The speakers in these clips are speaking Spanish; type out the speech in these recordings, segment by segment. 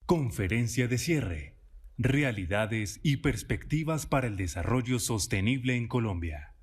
Conferencia de cierre. Realidades y perspectivas para el desarrollo sostenible en Colombia.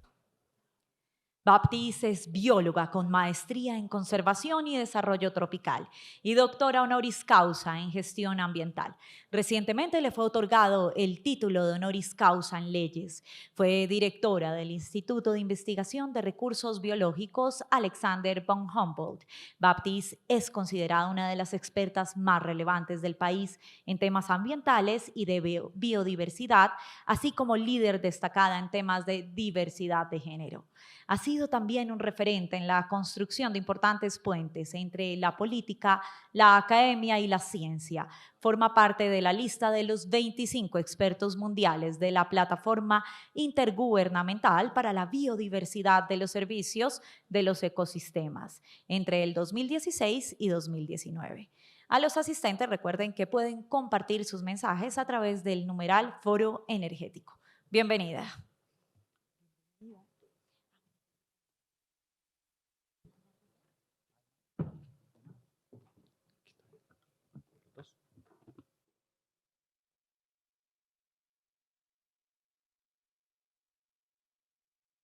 Baptiste es bióloga con maestría en conservación y desarrollo tropical y doctora honoris causa en gestión ambiental. Recientemente le fue otorgado el título de honoris causa en leyes. Fue directora del Instituto de Investigación de Recursos Biológicos Alexander von Humboldt. Baptiste es considerada una de las expertas más relevantes del país en temas ambientales y de biodiversidad, así como líder destacada en temas de diversidad de género. Ha sido también un referente en la construcción de importantes puentes entre la política, la academia y la ciencia. Forma parte de la lista de los 25 expertos mundiales de la Plataforma Intergubernamental para la Biodiversidad de los Servicios de los Ecosistemas entre el 2016 y 2019. A los asistentes recuerden que pueden compartir sus mensajes a través del numeral Foro Energético. Bienvenida.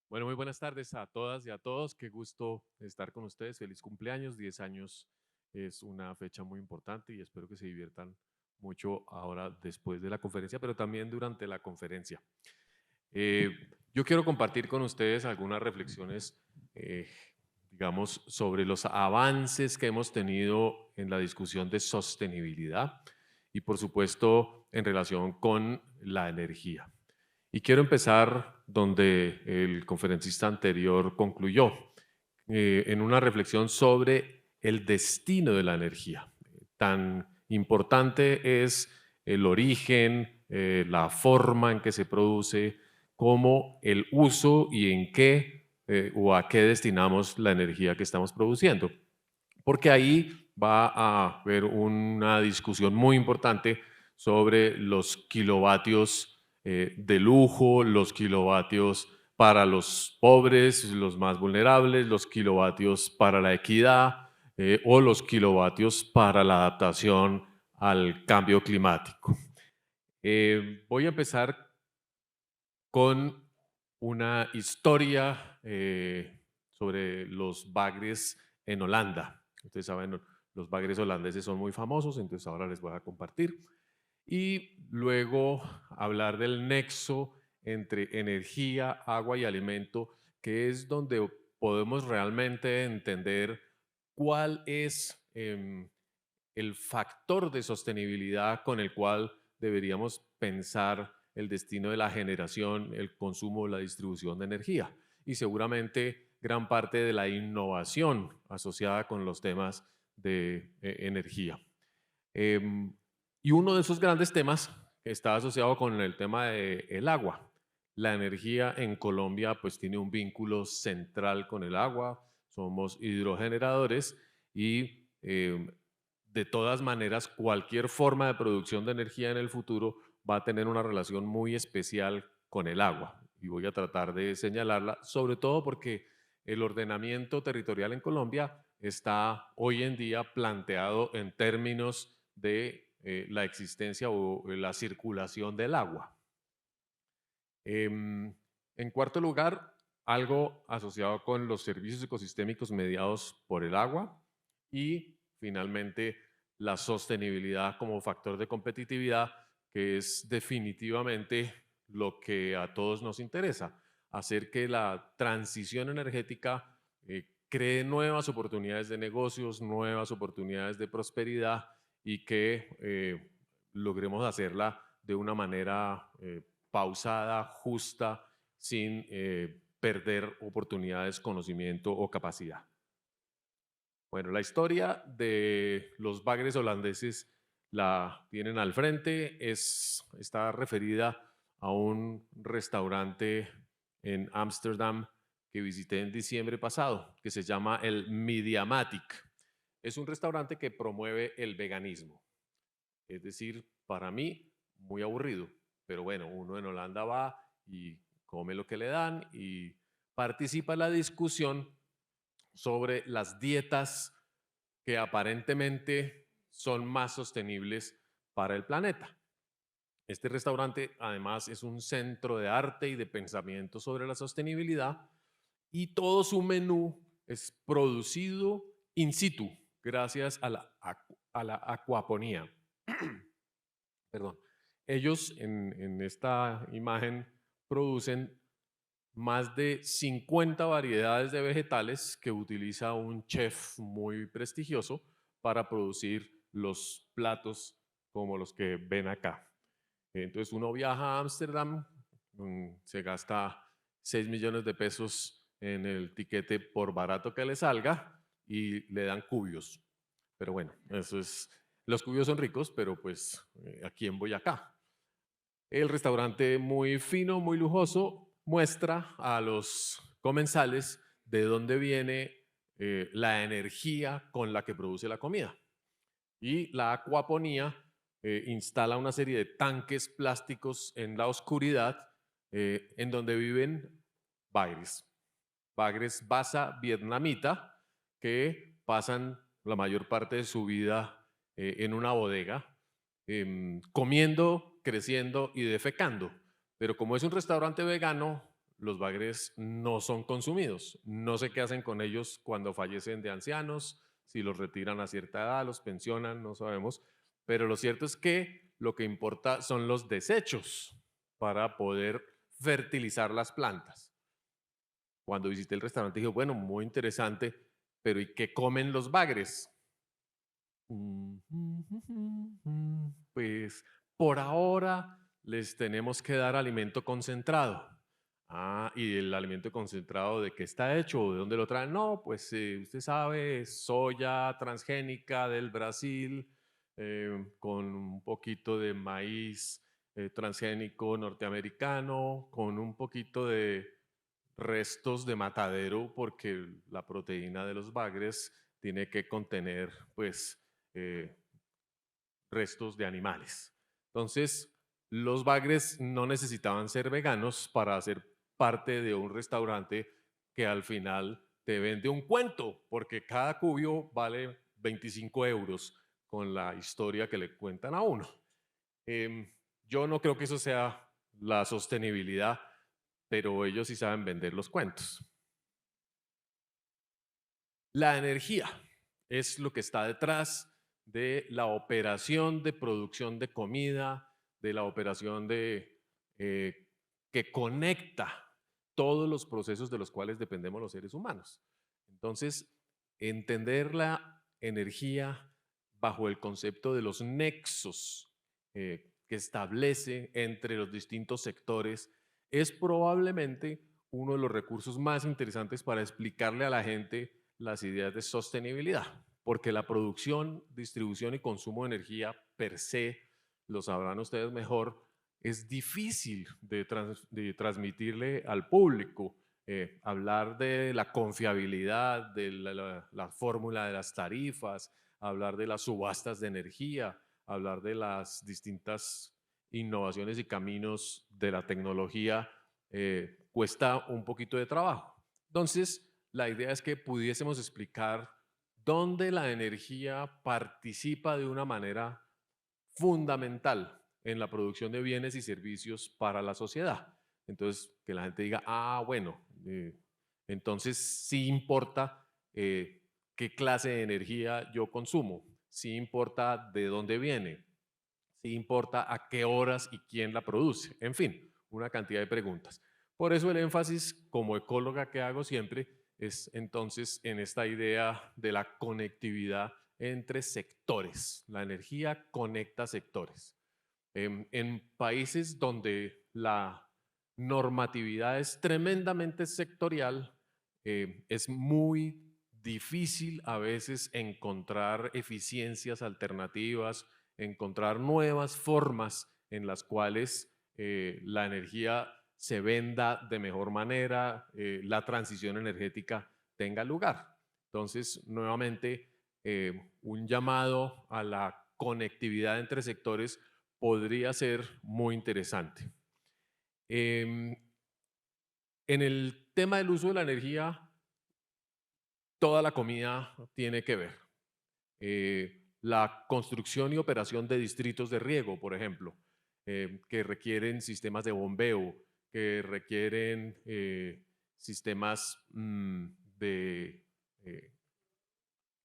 Bueno, muy buenas tardes a todas y a todos. Qué gusto estar con ustedes. Feliz cumpleaños. 10 años es una fecha muy importante y espero que se diviertan mucho ahora después de la conferencia, pero también durante la conferencia. Eh, yo quiero compartir con ustedes algunas reflexiones, digamos, sobre los avances que hemos tenido en la discusión de sostenibilidad y, por supuesto, en relación con la energía. Y quiero empezar donde el conferencista anterior concluyó, en una reflexión sobre el destino de la energía. Tan importante es el origen, la forma en que se produce, como el uso y en qué o a qué destinamos la energía que estamos produciendo. Porque ahí va a haber una discusión muy importante sobre los kilovatios de lujo, los kilovatios para los pobres, los más vulnerables, los kilovatios para la equidad o los kilovatios para la adaptación al cambio climático. Voy a empezar con una historia sobre los bagres en Holanda. Ustedes saben, los bagres holandeses son muy famosos, entonces ahora les voy a compartir. Y luego hablar del nexo entre energía, agua y alimento, que es donde podemos realmente entender cuál es el factor de sostenibilidad con el cual deberíamos pensar el destino de la generación, el consumo, la distribución de energía y seguramente gran parte de la innovación asociada con los temas de energía. Em, y uno de esos grandes temas que está asociado con el tema del agua. La energía en Colombia pues tiene un vínculo central con el agua, somos hidrogeneradores y de todas maneras cualquier forma de producción de energía en el futuro va a tener una relación muy especial con el agua y voy a tratar de señalarla, sobre todo porque el ordenamiento territorial en Colombia está hoy en día planteado en términos de la existencia o la circulación del agua. En cuarto lugar, algo asociado con los servicios ecosistémicos mediados por el agua y finalmente la sostenibilidad como factor de competitividad, que es definitivamente lo que a todos nos interesa, hacer que la transición energética cree nuevas oportunidades de negocios, nuevas oportunidades de prosperidad y que logremos hacerla de una manera pausada, justa, sin perder oportunidades, conocimiento o capacidad. Bueno, la historia de los bagres holandeses la tienen al frente, está referida a un restaurante en Ámsterdam que visité en diciembre pasado, que se llama el Mediamatic. Es un restaurante que promueve el veganismo. Es decir, para mí, muy aburrido. Pero bueno, uno en Holanda va y come lo que le dan y participa en la discusión sobre las dietas que aparentemente son más sostenibles para el planeta. Este restaurante además es un centro de arte y de pensamiento sobre la sostenibilidad y todo su menú es producido in situ gracias a la acuaponía. Perdón. Ellos en esta imagen producen más de 50 variedades de vegetales que utiliza un chef muy prestigioso para producir los platos como los que ven acá. Entonces uno viaja a Ámsterdam, se gasta 6 millones de pesos en el tiquete por barato que le salga y le dan cubios. Pero bueno, eso es, los cubios son ricos, pero pues ¿a quién voy acá? El restaurante muy fino, muy lujoso, muestra a los comensales de dónde viene la energía con la que produce la comida. Y la acuaponía instala una serie de tanques plásticos en la oscuridad en donde viven bagres. Bagres basa vietnamita que pasan la mayor parte de su vida en una bodega, comiendo, creciendo y defecando. Pero como es un restaurante vegano, los bagres no son consumidos. No sé qué hacen con ellos cuando fallecen de ancianos, si los retiran a cierta edad, los pensionan, no sabemos. Pero lo cierto es que lo que importa son los desechos para poder fertilizar las plantas. Cuando visité el restaurante dije, bueno, muy interesante, pero ¿y qué comen los bagres? Pues por ahora les tenemos que dar alimento concentrado. Ah, ¿y el alimento concentrado de qué está hecho o de dónde lo traen? No, pues usted sabe, soya transgénica del Brasil, con un poquito de maíz transgénico norteamericano, con un poquito de restos de matadero, porque la proteína de los bagres tiene que contener, pues, restos de animales. Entonces, los bagres no necesitaban ser veganos para ser parte de un restaurante que al final te vende un cuento, porque cada cubio vale 25 euros con la historia que le cuentan a uno. Yo no creo que eso sea la sostenibilidad, pero ellos sí saben vender los cuentos. La energía es lo que está detrás de la operación de producción de comida, de la operación que conecta todos los procesos de los cuales dependemos los seres humanos. Entonces, entender la energía bajo el concepto de los nexos que establece entre los distintos sectores es probablemente uno de los recursos más interesantes para explicarle a la gente las ideas de sostenibilidad, porque la producción, distribución y consumo de energía per se, lo sabrán ustedes mejor, es difícil de transmitirle al público. Hablar de la confiabilidad, de la fórmula de las tarifas, hablar de las subastas de energía, hablar de las distintas innovaciones y caminos de la tecnología, cuesta un poquito de trabajo. Entonces, la idea es que pudiésemos explicar dónde la energía participa de una manera fundamental en la producción de bienes y servicios para la sociedad. Entonces, que la gente diga, ah, bueno, entonces sí importa qué clase de energía yo consumo, sí importa de dónde viene, sí importa a qué horas y quién la produce, en fin, una cantidad de preguntas. Por eso el énfasis como ecóloga que hago siempre es entonces en esta idea de la conectividad entre sectores. La energía conecta sectores. En países donde la normatividad es tremendamente sectorial, es muy difícil a veces encontrar eficiencias alternativas, encontrar nuevas formas en las cuales la energía se venda de mejor manera, la transición energética tenga lugar. Entonces, nuevamente, un llamado a la conectividad entre sectores podría ser muy interesante. En el tema del uso de la energía, toda la comida tiene que ver. la construcción y operación de distritos de riego, por ejemplo, que requieren sistemas de bombeo, que requieren sistemas eh,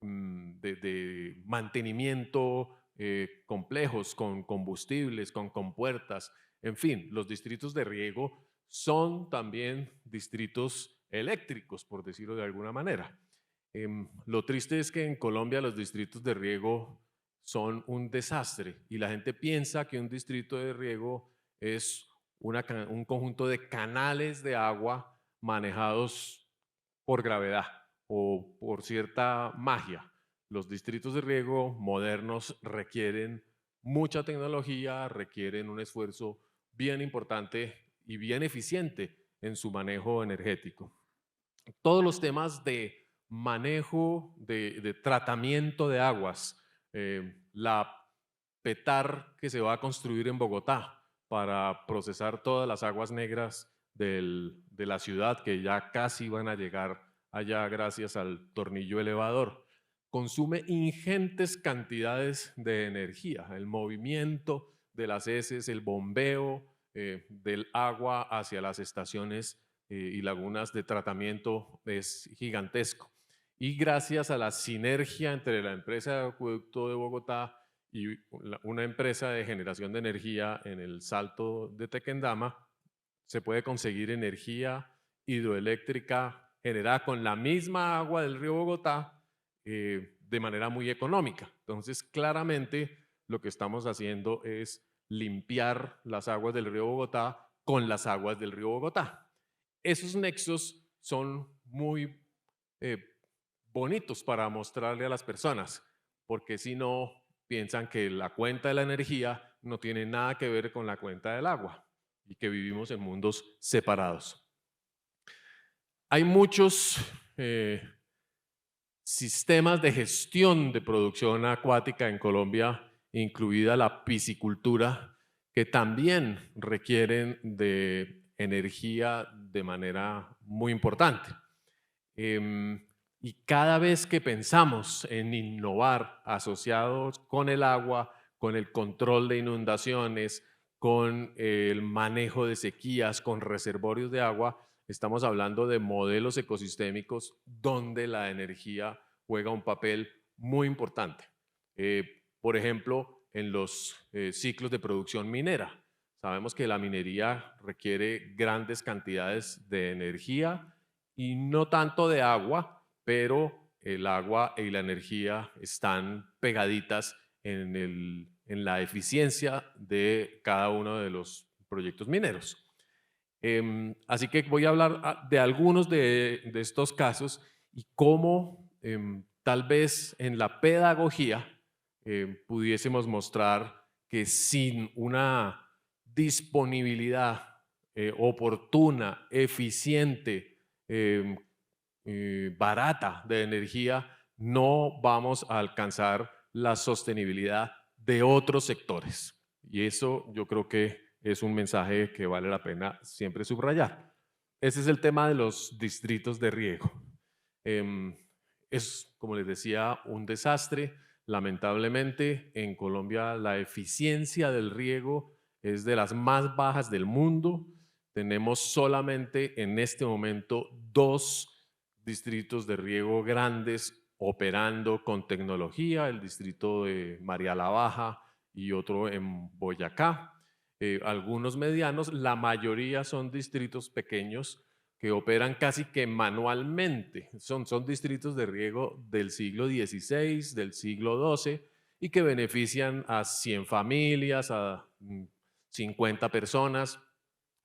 de mantenimiento complejos con combustibles, con compuertas, en fin, los distritos de riego son también distritos eléctricos, por decirlo de alguna manera. Lo triste es que en Colombia los distritos de riego son un desastre y la gente piensa que un distrito de riego es un conjunto de canales de agua manejados por gravedad o por cierta magia. Los distritos de riego modernos requieren mucha tecnología, requieren un esfuerzo bien importante y bien eficiente en su manejo energético. Todos los temas de manejo, de tratamiento de aguas, la PETAR que se va a construir en Bogotá para procesar todas las aguas negras de la ciudad que ya casi van a llegar allá gracias al tornillo elevador. Consume ingentes cantidades de energía, el movimiento de las heces, el bombeo del agua hacia las estaciones y lagunas de tratamiento es gigantesco. Y gracias a la sinergia entre la empresa de acueducto de Bogotá y una empresa de generación de energía en el Salto de Tequendama, se puede conseguir energía hidroeléctrica generada con la misma agua del río Bogotá de manera muy económica. Entonces, claramente lo que estamos haciendo es limpiar las aguas del río Bogotá con las aguas del río Bogotá. Esos nexos son muy bonitos para mostrarle a las personas, porque si no, piensan que la cuenta de la energía no tiene nada que ver con la cuenta del agua y que vivimos en mundos separados. Hay muchos sistemas de gestión de producción acuática en Colombia, incluida la piscicultura, que también requieren de energía de manera muy importante. Y cada vez que pensamos en innovar asociados con el agua, con el control de inundaciones, con el manejo de sequías, con reservorios de agua, estamos hablando de modelos ecosistémicos donde la energía juega un papel muy importante. Por ejemplo, en los ciclos de producción minera. Sabemos que la minería requiere grandes cantidades de energía y no tanto de agua, pero el agua y la energía están pegaditas en la eficiencia de cada uno de los proyectos mineros. Así que voy a hablar de algunos de estos casos y cómo tal vez en la pedagogía pudiésemos mostrar que sin una disponibilidad oportuna, eficiente, barata de energía, no vamos a alcanzar la sostenibilidad de otros sectores. Y eso yo creo que es un mensaje que vale la pena siempre subrayar. Ese es el tema de los distritos de riego. Es, como les decía, un desastre. Lamentablemente, en Colombia la eficiencia del riego es de las más bajas del mundo. Tenemos solamente en este momento 2 distritos de riego grandes operando con tecnología, el distrito de María la Baja y otro en Boyacá. Algunos medianos, la mayoría son distritos pequeños que operan casi que manualmente. Son distritos de riego del siglo XVI, del siglo XII y que benefician a 100 familias, a 50 personas.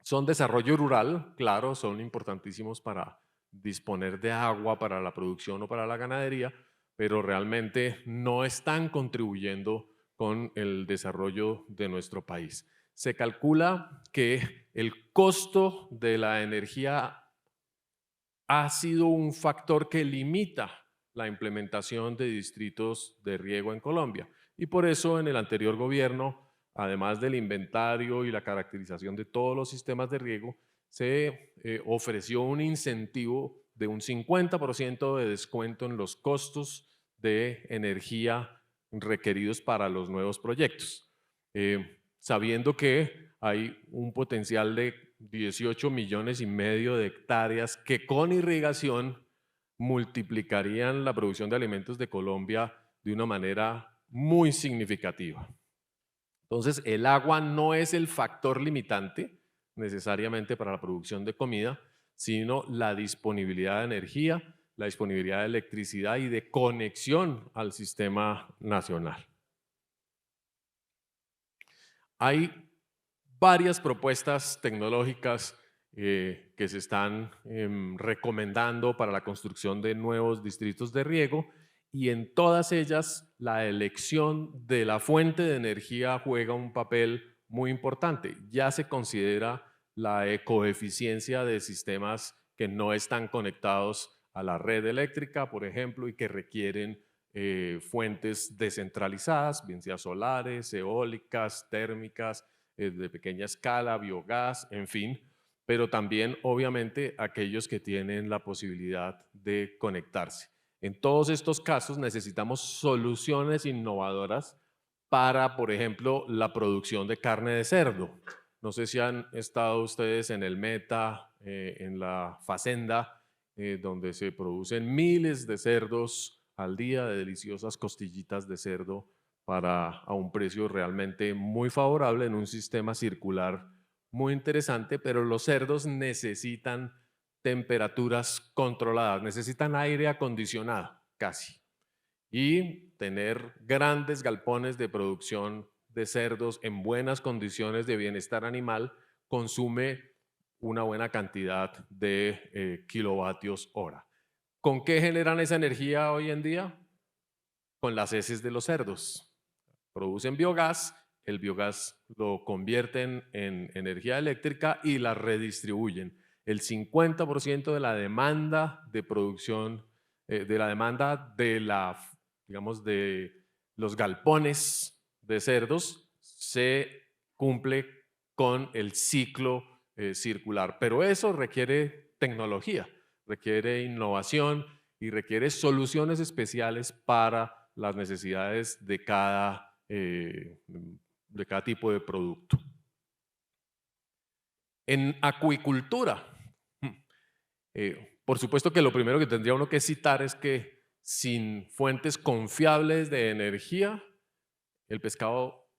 Son desarrollo rural, claro, son importantísimos para disponer de agua para la producción o para la ganadería, pero realmente no están contribuyendo con el desarrollo de nuestro país. Se calcula que el costo de la energía ha sido un factor que limita la implementación de distritos de riego en Colombia. Y por eso en el anterior gobierno, además del inventario y la caracterización de todos los sistemas de riego, se ofreció un incentivo de un 50% de descuento en los costos de energía requeridos para los nuevos proyectos. Sabiendo que hay un potencial de 18,5 millones de hectáreas que con irrigación multiplicarían la producción de alimentos de Colombia de una manera muy significativa. Entonces, el agua no es el factor limitante necesariamente para la producción de comida, sino la disponibilidad de energía, la disponibilidad de electricidad y de conexión al sistema nacional. Hay varias propuestas tecnológicas que se están recomendando para la construcción de nuevos distritos de riego, y en todas ellas la elección de la fuente de energía juega un papel muy importante. Ya se considera la ecoeficiencia de sistemas que no están conectados a la red eléctrica, por ejemplo, y que requieren fuentes descentralizadas, bien sea solares, eólicas, térmicas, de pequeña escala, biogás, en fin, pero también obviamente aquellos que tienen la posibilidad de conectarse. En todos estos casos necesitamos soluciones innovadoras para, por ejemplo, la producción de carne de cerdo. No sé si han estado ustedes en el Meta, en la Facenda, donde se producen miles de cerdos al día, de deliciosas costillitas de cerdo a un precio realmente muy favorable en un sistema circular muy interesante, pero los cerdos necesitan temperaturas controladas, necesitan aire acondicionado casi, y tener grandes galpones de producción de cerdos en buenas condiciones de bienestar animal consume una buena cantidad de kilovatios hora. ¿Con qué generan esa energía hoy en día? Con las heces de los cerdos. Producen biogás, el biogás lo convierten en energía eléctrica y la redistribuyen. El 50% de la demanda de producción, de la demanda de digamos, de los galpones de cerdos se cumple con el ciclo circular. Pero eso requiere tecnología, requiere innovación y requiere soluciones especiales para las necesidades de cada tipo de producto. En acuicultura, por supuesto que lo primero que tendría uno que citar es que sin fuentes confiables de energía, el pescado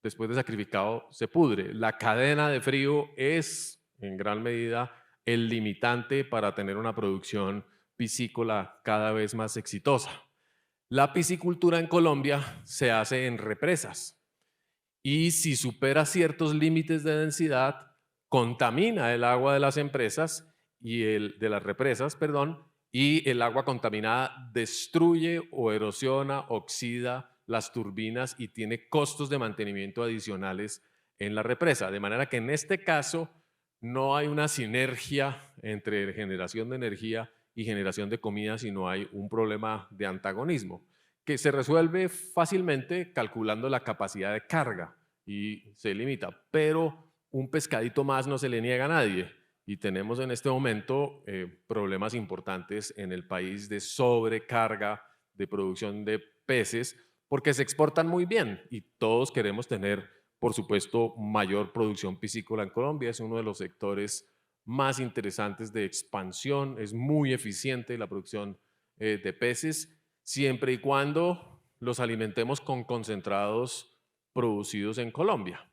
después de sacrificado se pudre. La cadena de frío es en gran medida el limitante para tener una producción piscícola cada vez más exitosa. La piscicultura en Colombia se hace en represas y si supera ciertos límites de densidad, contamina el agua de las empresas y de las represas, perdón, y el agua contaminada destruye o erosiona, oxida las turbinas y tiene costos de mantenimiento adicionales en la represa. De manera que en este caso no hay una sinergia entre generación de energía y generación de comida, sino hay un problema de antagonismo que se resuelve fácilmente calculando la capacidad de carga y se limita, pero un pescadito más no se le niega a nadie y tenemos en este momento problemas importantes en el país de sobrecarga de producción de peces porque se exportan muy bien y todos queremos tener, por supuesto, mayor producción piscícola en Colombia. Es uno de los sectores más interesantes de expansión, es muy eficiente la producción de peces, siempre y cuando los alimentemos con concentrados producidos en Colombia.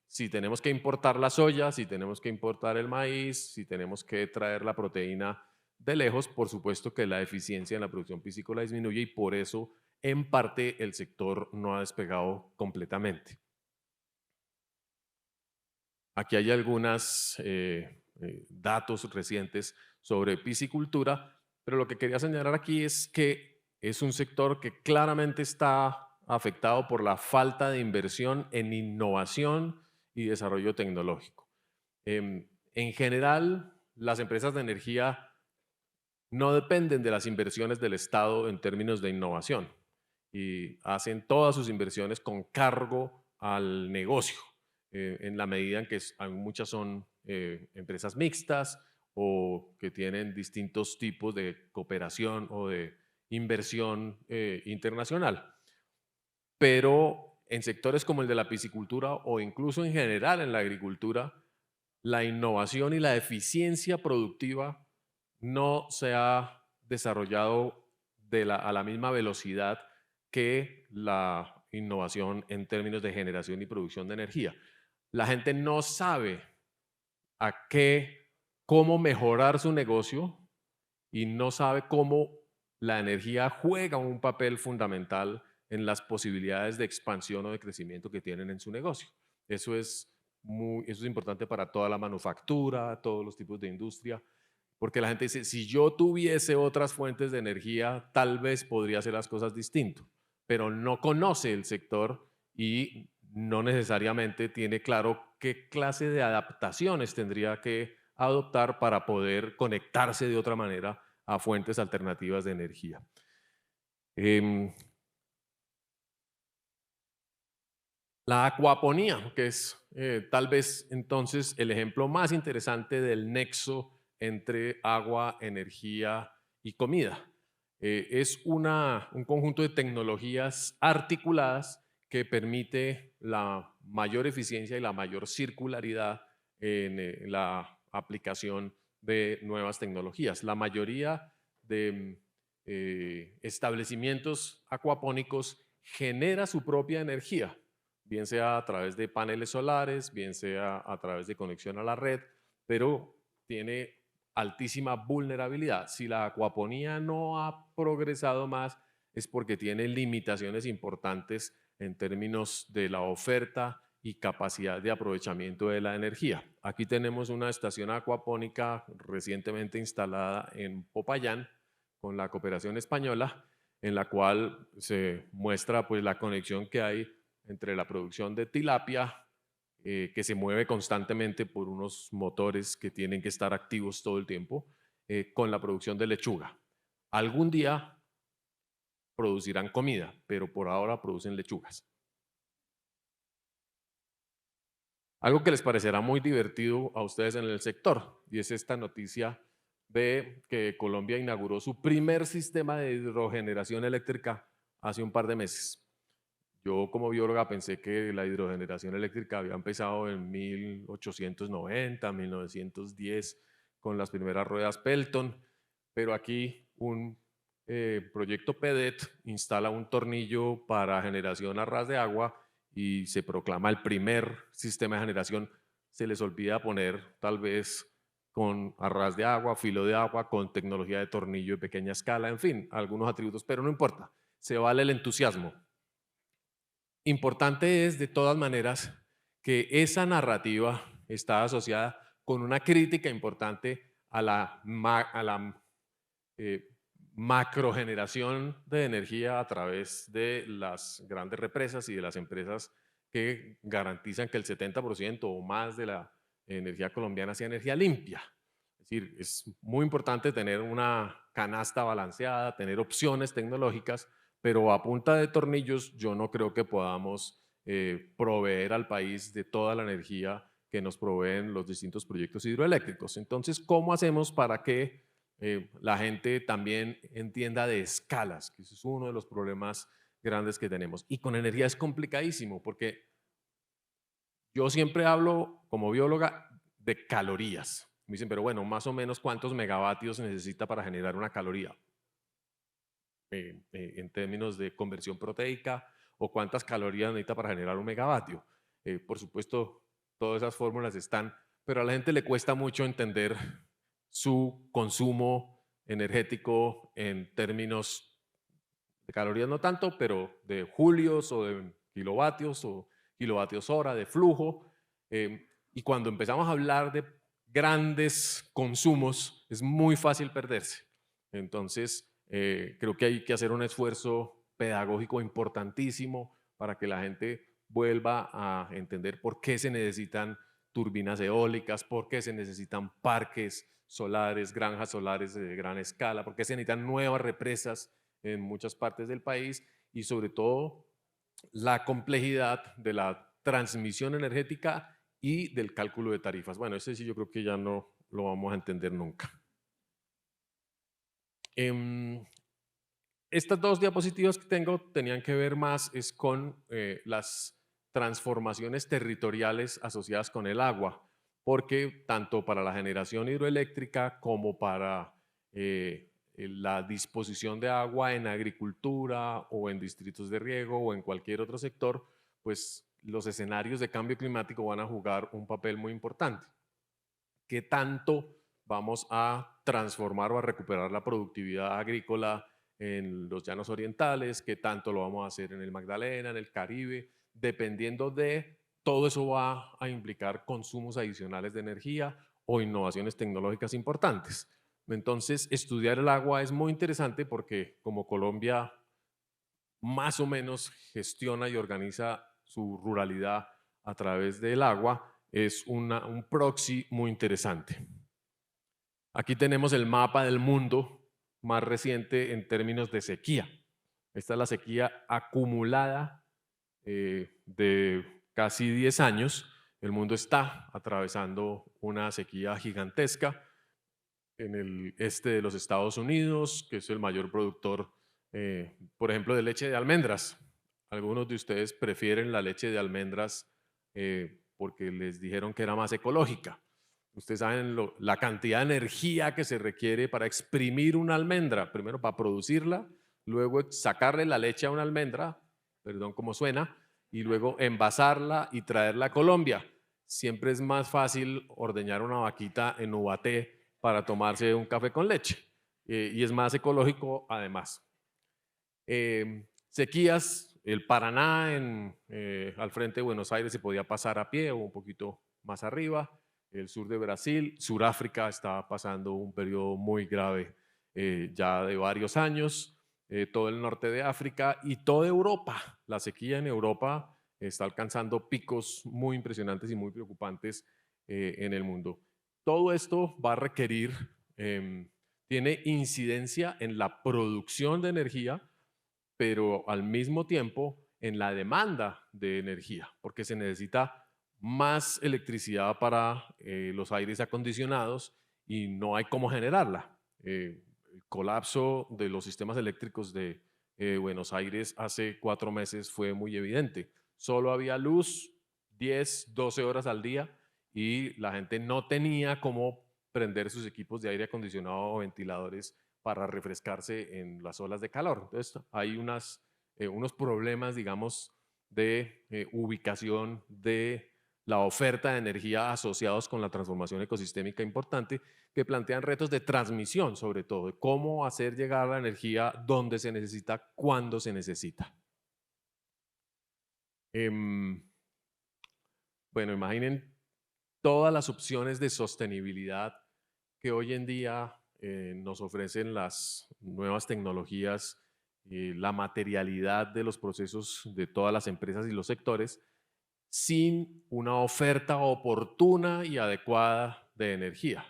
Si tenemos que importar la soya, si tenemos que importar el maíz, si tenemos que traer la proteína de lejos, por supuesto que la eficiencia en la producción piscícola disminuye y por eso en parte el sector no ha despegado completamente. Aquí hay algunos datos recientes sobre piscicultura, pero lo que quería señalar aquí es que es un sector que claramente está afectado por la falta de inversión en innovación y desarrollo tecnológico. En general, las empresas de energía no dependen de las inversiones del Estado en términos de innovación y hacen todas sus inversiones con cargo al negocio, en la medida en que muchas son empresas mixtas o que tienen distintos tipos de cooperación o de inversión internacional. pero en sectores como el de la piscicultura o incluso en general en la agricultura, la innovación y la eficiencia productiva no se ha desarrollado a la misma velocidad que la innovación en términos de generación y producción de energía. La gente no sabe cómo mejorar su negocio y no sabe cómo la energía juega un papel fundamental en las posibilidades de expansión o de crecimiento que tienen en su negocio. Eso es importante para toda la manufactura, todos los tipos de industria, porque la gente dice, si yo tuviese otras fuentes de energía, tal vez podría hacer las cosas distinto, pero no conoce el sector y no necesariamente tiene claro qué clase de adaptaciones tendría que adoptar para poder conectarse de otra manera a fuentes alternativas de energía. La acuaponía, que es tal vez entonces el ejemplo más interesante del nexo entre agua, energía y comida. Es un conjunto de tecnologías articuladas que permite la mayor eficiencia y la mayor circularidad en la aplicación de nuevas tecnologías. La mayoría de establecimientos acuapónicos genera su propia energía, bien sea a través de paneles solares, bien sea a través de conexión a la red, pero tiene altísima vulnerabilidad. Si la acuaponía no ha progresado más, es porque tiene limitaciones importantes en términos de la oferta y capacidad de aprovechamiento de la energía. Aquí tenemos una estación acuapónica recientemente instalada en Popayán con la cooperación española, en la cual se muestra pues la conexión que hay entre la producción de tilapia, que se mueve constantemente por unos motores que tienen que estar activos todo el tiempo, con la producción de lechuga. Algún día producirán comida, pero por ahora producen lechugas. Algo que les parecerá muy divertido a ustedes en el sector, y es esta noticia de que Colombia inauguró su primer sistema de hidrogeneración eléctrica hace un par de meses. Yo como bióloga pensé que la hidrogeneración eléctrica había empezado en 1890, 1910, con las primeras ruedas Pelton, pero aquí un proyecto PEDET instala un tornillo para generación a ras de agua y se proclama el primer sistema de generación. Se les olvida poner tal vez con a ras de agua, filo de agua, con tecnología de tornillo de pequeña escala, en fin, algunos atributos, pero no importa, se vale el entusiasmo. Importante es, de todas maneras, que esa narrativa está asociada con una crítica importante a la macrogeneración de energía a través de las grandes represas y de las empresas que garantizan que el 70% o más de la energía colombiana sea energía limpia. Es decir, es muy importante tener una canasta balanceada, tener opciones tecnológicas, pero a punta de tornillos yo no creo que podamos proveer al país de toda la energía que nos proveen los distintos proyectos hidroeléctricos. Entonces, ¿cómo hacemos para que la gente también entienda de escalas? Que ese es uno de los problemas grandes que tenemos. Y con energía es complicadísimo, porque yo siempre hablo como bióloga de calorías. Me dicen, pero bueno, más o menos ¿cuántos megavatios necesita para generar una caloría? En términos de conversión proteica, o cuántas calorías necesita para generar un megavatio. Por supuesto, todas esas fórmulas están, pero a la gente le cuesta mucho entender su consumo energético en términos de calorías no tanto, pero de julios o de kilovatios o kilovatios hora, de flujo. Y cuando empezamos a hablar de grandes consumos, es muy fácil perderse. Entonces, creo que hay que hacer un esfuerzo pedagógico importantísimo para que la gente vuelva a entender por qué se necesitan turbinas eólicas, por qué se necesitan parques solares, granjas solares de gran escala, por qué se necesitan nuevas represas en muchas partes del país, y sobre todo la complejidad de la transmisión energética y del cálculo de tarifas. Bueno, ese sí yo creo que ya no lo vamos a entender nunca. Estas dos diapositivas que tengo tenían que ver más es con las transformaciones territoriales asociadas con el agua, porque tanto para la generación hidroeléctrica como para la disposición de agua en agricultura o en distritos de riego o en cualquier otro sector, pues los escenarios de cambio climático van a jugar un papel muy importante. ¿Qué tanto vamos a transformar o a recuperar la productividad agrícola en los llanos orientales? ¿Qué tanto lo vamos a hacer en el Magdalena, en el Caribe? Dependiendo de todo eso va a implicar consumos adicionales de energía o innovaciones tecnológicas importantes. Entonces, estudiar el agua es muy interesante porque como Colombia más o menos gestiona y organiza su ruralidad a través del agua, es un proxy muy interesante. Aquí tenemos el mapa del mundo más reciente en términos de sequía. Esta es la sequía acumulada de casi 10 años. El mundo está atravesando una sequía gigantesca en el este de los Estados Unidos, que es el mayor productor, por ejemplo, de leche de almendras. Algunos de ustedes prefieren la leche de almendras porque les dijeron que era más ecológica. Ustedes saben la cantidad de energía que se requiere para exprimir una almendra, primero para producirla, luego sacarle la leche a una almendra, perdón cómo suena, y luego envasarla y traerla a Colombia. Siempre es más fácil ordeñar una vaquita en Ubaté para tomarse un café con leche y es más ecológico además. Sequías, el Paraná al frente de Buenos Aires se podía pasar a pie o un poquito más arriba, el sur de Brasil, Suráfrica está pasando un periodo muy grave ya de varios años, todo el norte de África y toda Europa. La sequía en Europa está alcanzando picos muy impresionantes y muy preocupantes en el mundo. Todo esto va a requerir, tiene incidencia en la producción de energía, pero al mismo tiempo en la demanda de energía, porque se necesita más electricidad para los aires acondicionados y no hay cómo generarla. El colapso de los sistemas eléctricos de Buenos Aires hace 4 meses fue muy evidente. Solo había luz 10, 12 horas al día y la gente no tenía cómo prender sus equipos de aire acondicionado o ventiladores para refrescarse en las olas de calor. Entonces hay unos problemas, digamos, de ubicación de la oferta de energía asociados con la transformación ecosistémica importante que plantean retos de transmisión, sobre todo, de cómo hacer llegar la energía donde se necesita, cuando se necesita. Bueno, imaginen todas las opciones de sostenibilidad que hoy en día nos ofrecen las nuevas tecnologías, la materialidad de los procesos de todas las empresas y los sectores, sin una oferta oportuna y adecuada de energía.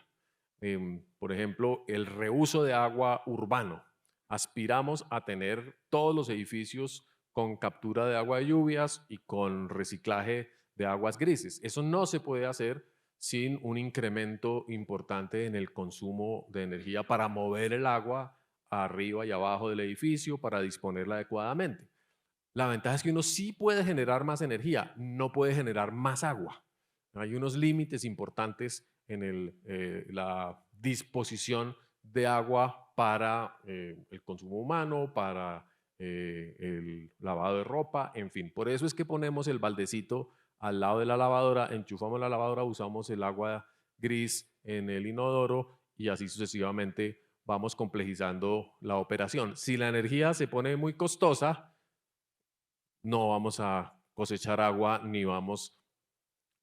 Por ejemplo, el reuso de agua urbano. Aspiramos a tener todos los edificios con captura de agua de lluvias y con reciclaje de aguas grises. Eso no se puede hacer sin un incremento importante en el consumo de energía para mover el agua arriba y abajo del edificio, para disponerla adecuadamente. La ventaja es que uno sí puede generar más energía, no puede generar más agua. Hay unos límites importantes en la disposición de agua para el consumo humano, para el lavado de ropa, en fin. Por eso es que ponemos el baldecito al lado de la lavadora, enchufamos la lavadora, usamos el agua gris en el inodoro y así sucesivamente vamos complejizando la operación. Si la energía se pone muy costosa, no vamos a cosechar agua ni vamos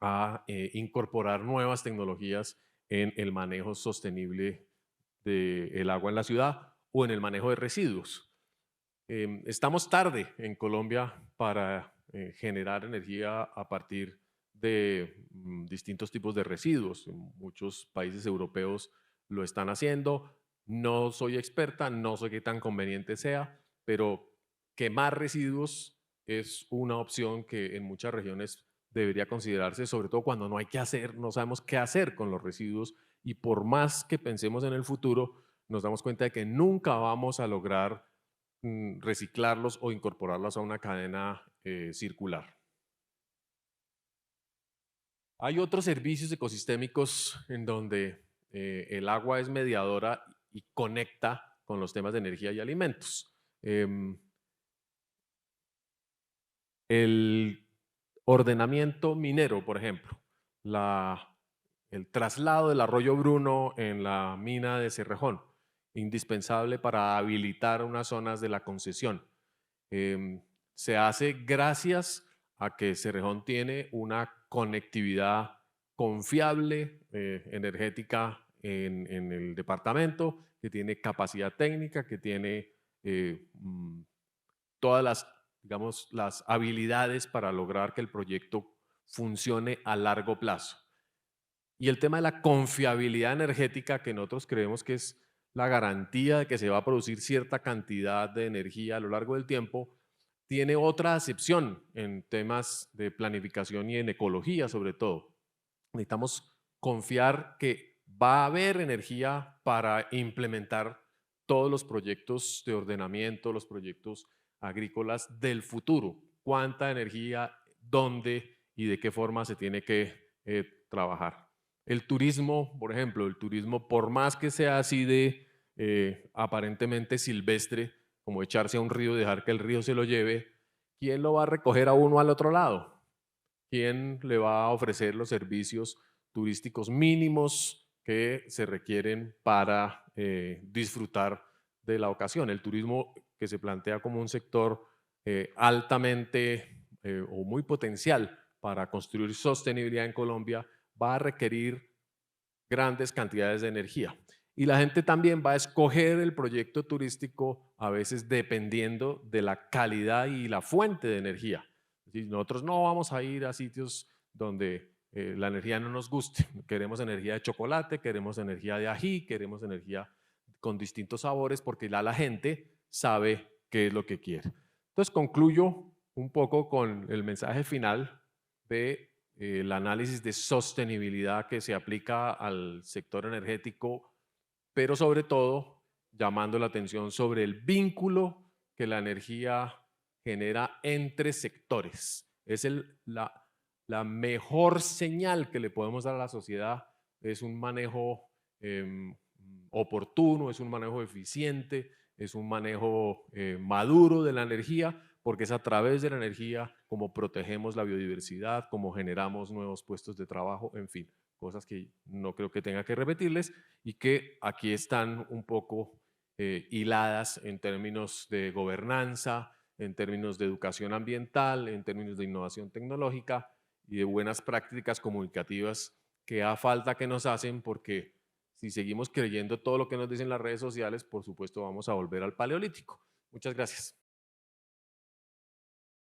a incorporar nuevas tecnologías en el manejo sostenible del agua en la ciudad o en el manejo de residuos. Estamos tarde en Colombia para generar energía a partir de distintos tipos de residuos. Muchos países europeos lo están haciendo. No soy experta, no sé qué tan conveniente sea, pero quemar residuos es una opción que en muchas regiones debería considerarse, sobre todo cuando no hay qué hacer, no sabemos qué hacer con los residuos y por más que pensemos en el futuro, nos damos cuenta de que nunca vamos a lograr reciclarlos o incorporarlos a una cadena circular. Hay otros servicios ecosistémicos en donde el agua es mediadora y conecta con los temas de energía y alimentos. El ordenamiento minero, por ejemplo, el traslado del arroyo Bruno en la mina de Cerrejón, indispensable para habilitar unas zonas de la concesión. Se hace gracias a que Cerrejón tiene una conectividad confiable energética en el departamento, que tiene capacidad técnica, que tiene todas las, digamos, las habilidades para lograr que el proyecto funcione a largo plazo. Y el tema de la confiabilidad energética, que nosotros creemos que es la garantía de que se va a producir cierta cantidad de energía a lo largo del tiempo, tiene otra acepción en temas de planificación y en ecología sobre todo. Necesitamos confiar que va a haber energía para implementar todos los proyectos de ordenamiento, los proyectos agrícolas del futuro. Cuánta energía, dónde y de qué forma se tiene que trabajar. El turismo, por ejemplo, el turismo, por más que sea así de aparentemente silvestre, como echarse a un río y dejar que el río se lo lleve, ¿quién lo va a recoger a uno al otro lado? ¿Quién le va a ofrecer los servicios turísticos mínimos que se requieren para disfrutar de la ocasión? El turismo que se plantea como un sector altamente o muy potencial para construir sostenibilidad en Colombia va a requerir grandes cantidades de energía. Y la gente también va a escoger el proyecto turístico a veces dependiendo de la calidad y la fuente de energía. Nosotros no vamos a ir a sitios donde la energía no nos guste. Queremos energía de chocolate, queremos energía de ají, queremos energía con distintos sabores porque ya la gente sabe qué es lo que quiere. Entonces concluyo un poco con el mensaje final de el análisis de sostenibilidad que se aplica al sector energético, pero sobre todo llamando la atención sobre el vínculo que la energía genera entre sectores. Es la mejor señal que le podemos dar a la sociedad, es un manejo oportuno, es un manejo eficiente, es un manejo maduro de la energía, porque es a través de la energía como protegemos la biodiversidad, como generamos nuevos puestos de trabajo, en fin, cosas que no creo que tenga que repetirles y que aquí están un poco hiladas en términos de gobernanza, en términos de educación ambiental, en términos de innovación tecnológica y de buenas prácticas comunicativas que a falta que nos hacen, porque si seguimos creyendo todo lo que nos dicen las redes sociales, por supuesto vamos a volver al paleolítico. Muchas gracias.